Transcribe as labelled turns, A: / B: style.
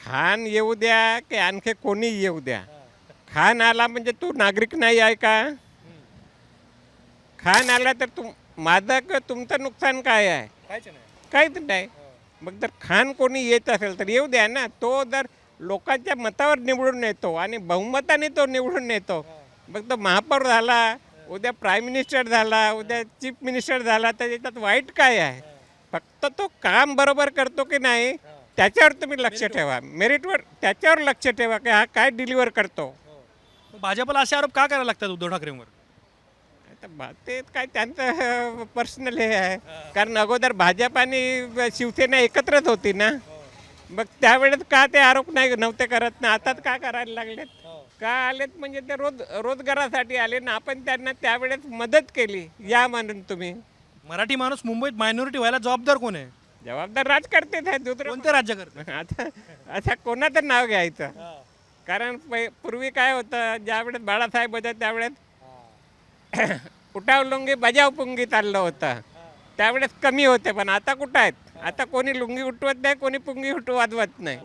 A: खान येऊ द्या की आणखी कोणी येऊ द्या, खान आला म्हणजे तू नागरिक नाही आहे का? खान आला तर माझं तुमचं नुकसान काय आहे?
B: कायच नाही.
A: काहीच नाही. मग जर खान कोणी येत असेल तर येऊ द्या ना. तो जर लोकांच्या मतावर निवडून येतो आणि बहुमताने तो निवडून येतो, मग तो महापौर झाला, उद्या प्राईम मिनिस्टर झाला, उद्या चीफ मिनिस्टर झाला, तर याच्यात वाईट काय आहे? फक्त तो काम बरोबर करतो की नाही त्याच्यावर तुम्ही लक्ष ठेवा, मेरिटवर त्याच्यावर लक्ष ठेवा की हा काय डिलिव्हर करतो.
B: मग भाजपला असे आरोप का करायला लागतात उद्धव ठाकरेंवर?
A: आता ते काय त्यांचं पर्सनल हे आहे. कारण अगोदर भाजप आणि शिवसेना एकत्रच होती ना, मग त्यावेळेस का ते आरोप नव्हते करत ना, आताच का करायला लागलेत? का आलेत म्हणजे ते रोजगारासाठी आले ना, आपण त्यांना त्यावेळेस मदत केली या म्हणून. तुम्ही
B: मराठी माणूस मुंबईत मायनॉरिटी व्हायला जबाबदार कोण आहे?
A: जबाबदार राजकर्तेच आहेत, दुसरं
B: कोणते राज्य करते?
A: आता आता कोणाचं नाव घ्यायचं? कारण पूर्वी काय होतं, ज्यावेळेस बाळासाहेब होते त्यावेळेस उठाव लुंगी बजाव पुंगी चाललं होतं, त्यावेळेस कमी होते. पण आता कुठं आहेत? आता कोणी लुंगी उठवत नाही, कोणी पुंगी वाजवत नाही.